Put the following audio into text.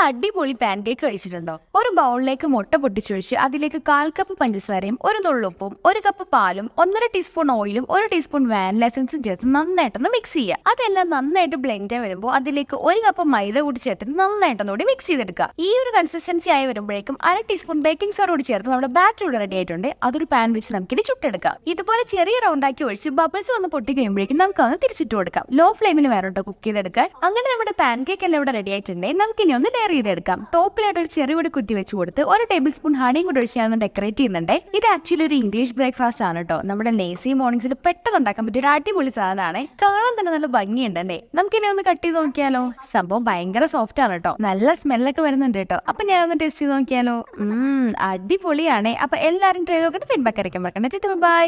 അടിപൊളി pan cake കഴിച്ചിട്ടുണ്ടോ? ഒരു ബൗളിലേക്ക് മുട്ട പൊട്ടിച്ചൊഴിച്ച് അതിലേക്ക് 1/4 കപ്പ് പഞ്ചസാരയും 1 നുള്ളുപ്പും 1 കപ്പ് പാലും 1.5 ടീസ്പൂൺ ഓയിലും 1 ടീസ്പൂൺ വാനില എസൻസും ചേർത്ത് നന്നായിട്ടൊന്ന് മിക്സ് ചെയ്യുക. അതെല്ലാം നന്നായിട്ട് ബ്ലെൻഡ് ആയി വരുമ്പോൾ അതിലേക്ക് 1 കപ്പ് മൈദ കൂടി ചേർത്ത് നന്നായിട്ടൊന്നുകൂടി മിക്സ് ചെയ്തെടുക്കുക. ഈ ഒരു കൺസിസ്റ്റൻസി ആയി വരുമ്പോഴേക്കും 1/2 ടീസ്പൂൺ ബേക്കിംഗ് സോഡ കൂടി ചേർത്ത് നമ്മുടെ ബാറ്റർ ഇവിടെ റെഡി ആയിട്ടുണ്ട്. അതൊരു പാൻ വെച്ച് നമുക്കിത് ചുട്ടെടുക്കാം. ഇതുപോലെ ചെറിയ റൗണ്ടാക്കി ഒഴിച്ച് ബബിൾസ് വന്ന് പൊട്ടി കഴിയുമ്പോഴേക്കും നമുക്ക് അത് തിരിച്ചിട്ട് കൊടുക്കാം. ലോ ഫ്ലെയിമിൽ വേറോട്ടോ കുക്ക് ചെയ്തെടുക്കാൻ. അങ്ങനെ നമ്മുടെ പാൻ കേക്ക് എല്ലാം ഇവിടെ റെഡി ആയിട്ടുണ്ട്. നമുക്കിനി ഒന്ന് ലെയർ ചെയ്തെടുക്കാം. ടോപ്പിലായിട്ട് ഒരു ചെറിയ കൂടി കുത്തി വെച്ച് കൊടുത്ത് 1 ടേബിൾ സ്പൂൺ ഹണിയും കൂടി ഒഴിച്ച് ഞാൻ ഡെക്കറേറ്റ് ചെയ്യുന്നുണ്ട്. ഇത് ആക്ച്വലി ഒരു ഇംഗ്ലീഷ് ബ്രേക്ക്ഫാസ്റ്റ് ആണ് കേട്ടോ. നമ്മുടെ ലേസി മോർണിംഗ്സിൽ പെട്ടെന്ന് ഉണ്ടാക്കാൻ പറ്റിയ ഒരു അടിപൊളി സാധനമാണ്. കാണാൻ തന്നെ നല്ല ഭംഗിയുണ്ടല്ലേ? നമുക്കിനി ഒന്ന് കട്ട് ചെയ്ത് നോക്കിയാലോ? സംഭവം ഭയങ്കര സോഫ്റ്റ് ആണ് കേട്ടോ. നല്ല സ്മെല്ലൊക്കെ വരുന്നുണ്ട് കേട്ടോ. അപ്പൊ ഞാനൊന്ന് ടേസ്റ്റ് ചെയ്ത് നോക്കിയാലോ? അടിപൊളിയാണ്. അപ്പൊ എല്ലാവരും ട്രൈ നോക്കിയിട്ട് ഫീഡ്ബാക്ക് അറിയിക്കാൻ മറക്കണ്ട. ബൈ.